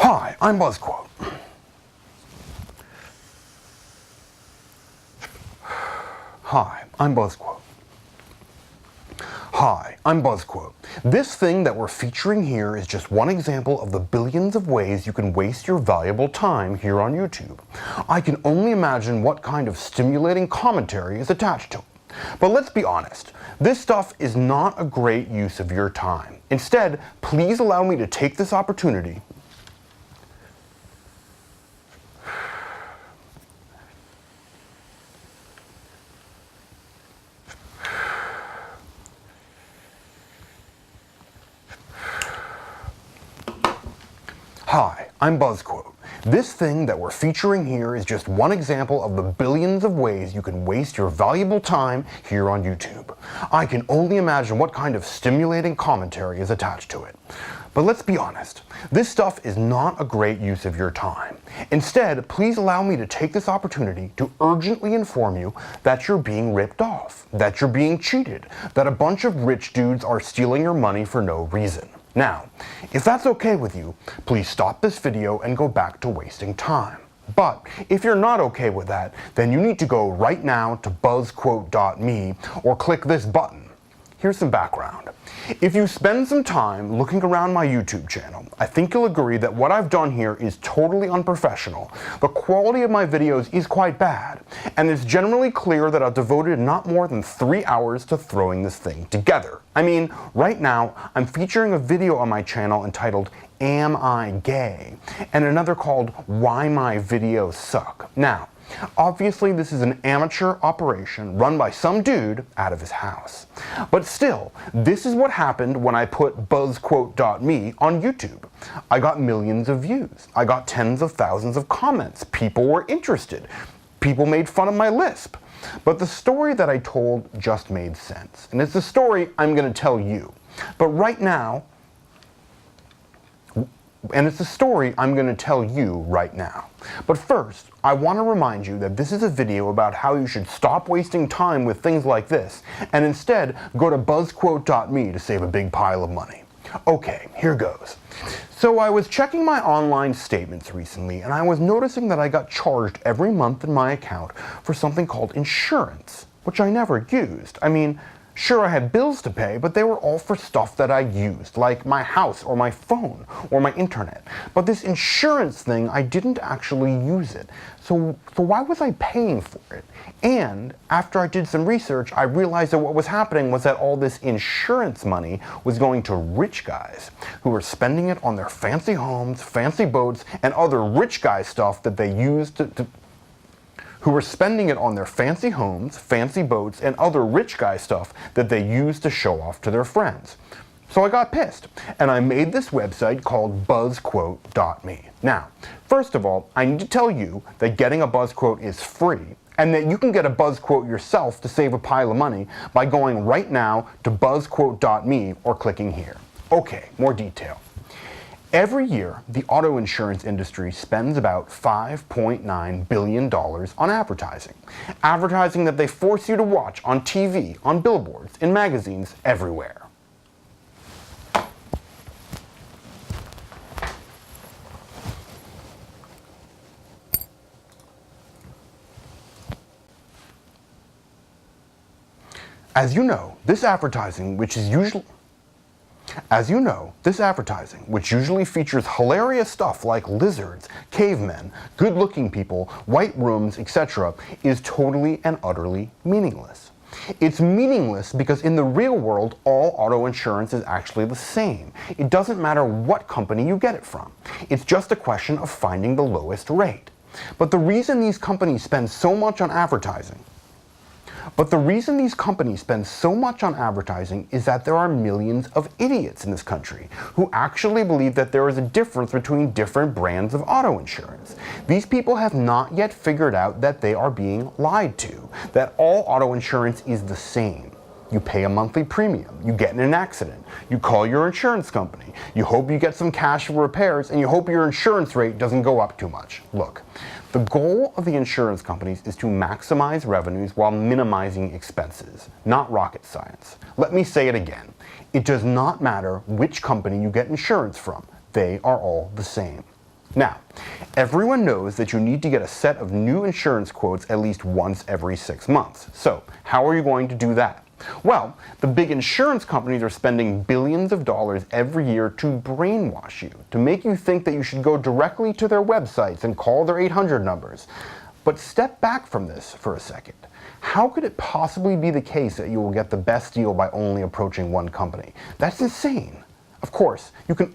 Hi, I'm BuzzQuote. Hi, I'm BuzzQuote. Hi, I'm BuzzQuote. This thing that we're featuring here is just one example of the billions of ways you can waste your valuable time here on YouTube. I can only imagine what kind of stimulating commentary is attached to it. But let's be honest, this stuff is not a great use of your time. Instead, please allow me to take this opportunity Hi, I'm BuzzQuote. This thing that we're featuring here is just one example of the billions of ways you can waste your valuable time here on YouTube. I can only imagine what kind of stimulating commentary is attached to it. But let's be honest, this stuff is not a great use of your time. Instead, please allow me to take this opportunity to urgently inform you that you're being ripped off, that you're being cheated, that a bunch of rich dudes are stealing your money for no reason. Now, if that's okay with you, please stop this video and go back to wasting time. But if you're not okay with that, then you need to go right now to buzzquote.me or click this button. Here's some background. If you spend some time looking around my YouTube channel, I think you'll agree that what I've done here is totally unprofessional. The quality of my videos is quite bad, and it's generally clear that I've devoted not more than 3 hours to throwing this thing together. I mean, right now, I'm featuring a video on my channel entitled Am I Gay? And another called Why My Videos Suck. Now, obviously this is an amateur operation run by some dude out of his house. But still, this is what happened when I put buzzquote.me on YouTube. I got millions of views. I got tens of thousands of comments. People were interested. People made fun of my lisp. But the story that I told just made sense. And it's the story I'm going to tell you. But right now, and it's the story I'm going to tell you right now. But first, I want to remind you that this is a video about how you should stop wasting time with things like this, and instead go to buzzquote.me to save a big pile of money. Okay, here goes. So I was checking my online statements recently, and I was noticing that I got charged every month in my account for something called insurance, which I never used. I mean, sure, I had bills to pay, but they were all for stuff that I used, like my house or my phone or my internet. But this insurance thing, I didn't actually use it. So why was I paying for it? And after I did some research, I realized that what was happening was that all this insurance money was going to rich guys who were spending it on their fancy homes, fancy boats, and other rich guy stuff that they used who were spending it on their fancy homes, fancy boats, and other rich guy stuff that they used to show off to their friends. So I got pissed, and I made this website called buzzquote.me. Now, first of all, I need to tell you that getting a BuzzQuote is free, and that you can get a BuzzQuote yourself to save a pile of money by going right now to buzzquote.me or clicking here. Okay, more detail. Every year, the auto insurance industry spends about $5.9 billion on advertising. Advertising that they force you to watch on TV, on billboards, in magazines, everywhere. As you know, this advertising, which usually features hilarious stuff like lizards, cavemen, good-looking people, white rooms, etc., is totally and utterly meaningless. It's meaningless because in the real world, all auto insurance is actually the same. It doesn't matter what company you get it from. It's just a question of finding the lowest rate. But the reason these companies spend so much on advertising is that there are millions of idiots in this country who actually believe that there is a difference between different brands of auto insurance. These people have not yet figured out that they are being lied to, that all auto insurance is the same. You pay a monthly premium, you get in an accident, you call your insurance company, you hope you get some cash for repairs, and you hope your insurance rate doesn't go up too much. Look, the goal of the insurance companies is to maximize revenues while minimizing expenses, not rocket science. Let me say it again. It does not matter which company you get insurance from. They are all the same. Now, everyone knows that you need to get a set of new insurance quotes at least once every 6 months. So, how are you going to do that? Well, the big insurance companies are spending billions of dollars every year to brainwash you, to make you think that you should go directly to their websites and call their 800 numbers. But step back from this for a second. How could it possibly be the case that you will get the best deal by only approaching one company? That's insane. Of course, you can...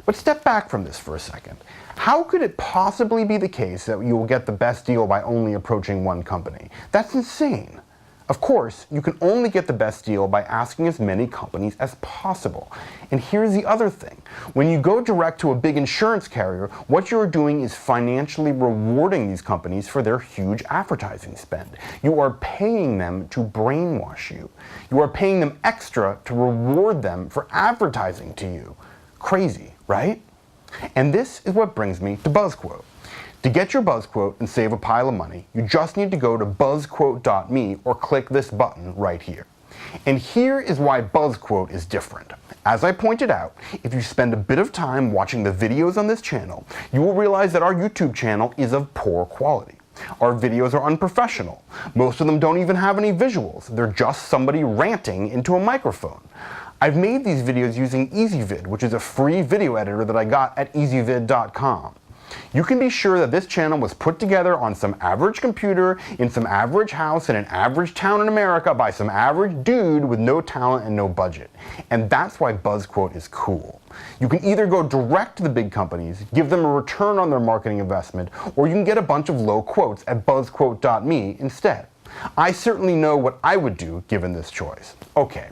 But step back from this for a second. How could it possibly be the case that you will get the best deal by only approaching one company? That's insane. Of course, you can only get the best deal by asking as many companies as possible. And here's the other thing. When you go direct to a big insurance carrier, what you're doing is financially rewarding these companies for their huge advertising spend. You are paying them to brainwash you. You are paying them extra to reward them for advertising to you. Crazy, right? And this is what brings me to BuzzQuote. To get your BuzzQuote and save a pile of money, you just need to go to buzzquote.me or click this button right here. And here is why BuzzQuote is different. As I pointed out, if you spend a bit of time watching the videos on this channel, you will realize that our YouTube channel is of poor quality. Our videos are unprofessional. Most of them don't even have any visuals. They're just somebody ranting into a microphone. I've made these videos using EasyVid, which is a free video editor that I got at easyvid.com. You can be sure that this channel was put together on some average computer, in some average house, in an average town in America by some average dude with no talent and no budget. And that's why BuzzQuote is cool. You can either go direct to the big companies, give them a return on their marketing investment, or you can get a bunch of low quotes at buzzquote.me instead. I certainly know what I would do given this choice. Okay,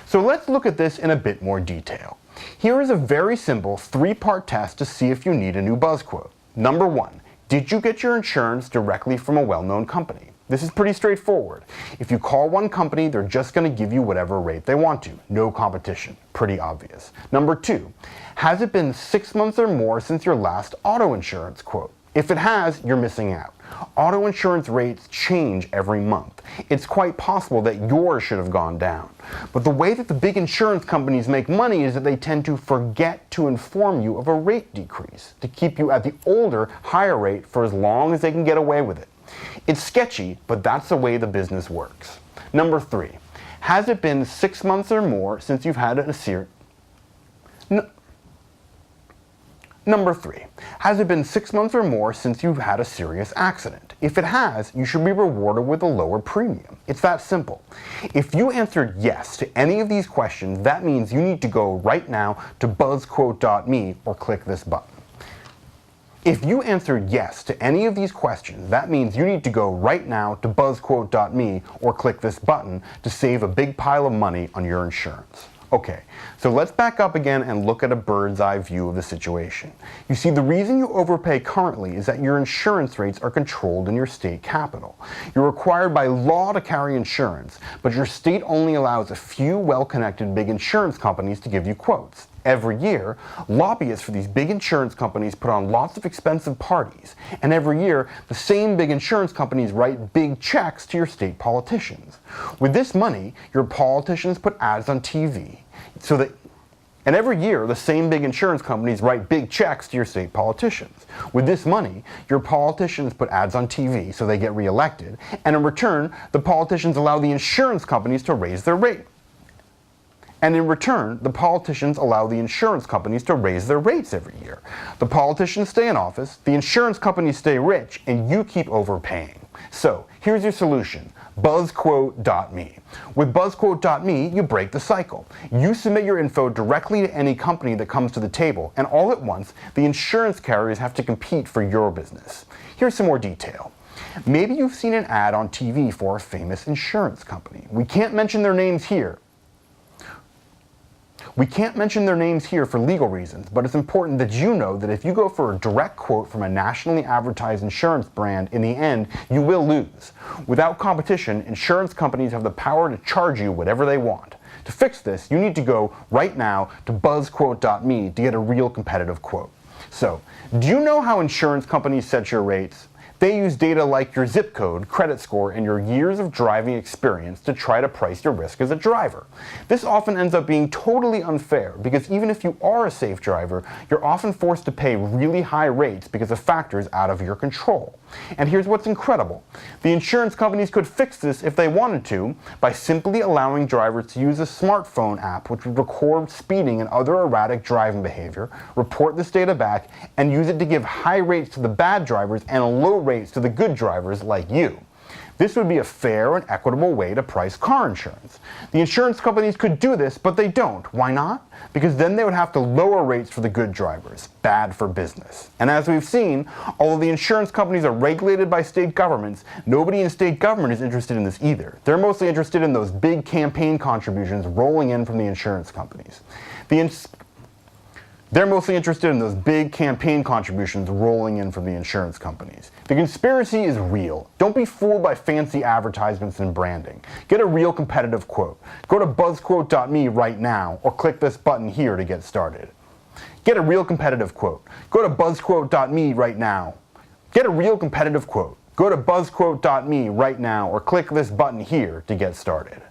so let's look at this in a bit more detail. Here is a very simple 3-part test to see if you need a new BuzzQuote. Number 1, did you get your insurance directly from a well-known company? This is pretty straightforward. If you call one company, they're just going to give you whatever rate they want to. No competition. Pretty obvious. Number 2, has it been 6 months or more since your last auto insurance quote? If it has, you're missing out. Auto insurance rates change every month. It's quite possible that yours should have gone down. But the way that the big insurance companies make money is that they tend to forget to inform you of a rate decrease, to keep you at the older, higher rate for as long as they can get away with it. It's sketchy, but that's the way the business works. Number 3, has it been 6 months or more since you've had a serious... Number 3, has it been 6 months or more since you've had a serious accident? If it has, you should be rewarded with a lower premium. It's that simple. If you answered yes to any of these questions, that means you need to go right now to buzzquote.me or click this button. If you answered yes to any of these questions, that means you need to go right now to buzzquote.me or click this button to save a big pile of money on your insurance. Okay, so let's back up again and look at a bird's eye view of the situation. You see, the reason you overpay currently is that your insurance rates are controlled in your state capital. You're required by law to carry insurance, but your state only allows a few well-connected big insurance companies to give you quotes. Every year, lobbyists for these big insurance companies put on lots of expensive parties, and every year, the same big insurance companies write big checks to your state politicians. With this money, your politicians put ads on TV, and every year, the same big insurance companies write big checks to your state politicians. With this money, your politicians put ads on TV so they get reelected, and in return, the politicians allow the insurance companies to raise their rate. And in return, the politicians allow the insurance companies to raise their rates every year. The politicians stay in office, the insurance companies stay rich, and you keep overpaying. So, here's your solution. buzzquote.me. With buzzquote.me, you break the cycle. You submit your info directly to any company that comes to the table, and all at once, the insurance carriers have to compete for your business. Here's some more detail. Maybe you've seen an ad on TV for a famous insurance company. We can't mention their names here. We can't mention their names here for legal reasons, but it's important that you know that if you go for a direct quote from a nationally advertised insurance brand, in the end, you will lose. Without competition, insurance companies have the power to charge you whatever they want. To fix this, you need to go right now to buzzquote.me to get a real competitive quote. So, do you know how insurance companies set your rates? They use data like your zip code, credit score, and your years of driving experience to try to price your risk as a driver. This often ends up being totally unfair because even if you are a safe driver, you're often forced to pay really high rates because of factors out of your control. And here's what's incredible. The insurance companies could fix this if they wanted to by simply allowing drivers to use a smartphone app which would record speeding and other erratic driving behavior, report this data back, and use it to give high rates to the bad drivers and low rates to the good drivers like you. This would be a fair and equitable way to price car insurance. The insurance companies could do this, but they don't. Why not? Because then they would have to lower rates for the good drivers. Bad for business. And as we've seen, although the insurance companies are regulated by state governments, nobody in state government is interested in this either. They're mostly interested in those big campaign contributions rolling in from the insurance companies. They're mostly interested in those big campaign contributions rolling in from the insurance companies. The conspiracy is real. Don't be fooled by fancy advertisements and branding. Get a real competitive quote. Go to buzzquote.me right now, or click this button here to get started. Get a real competitive quote. Go to buzzquote.me right now. Get a real competitive quote. Go to buzzquote.me right now, or click this button here to get started.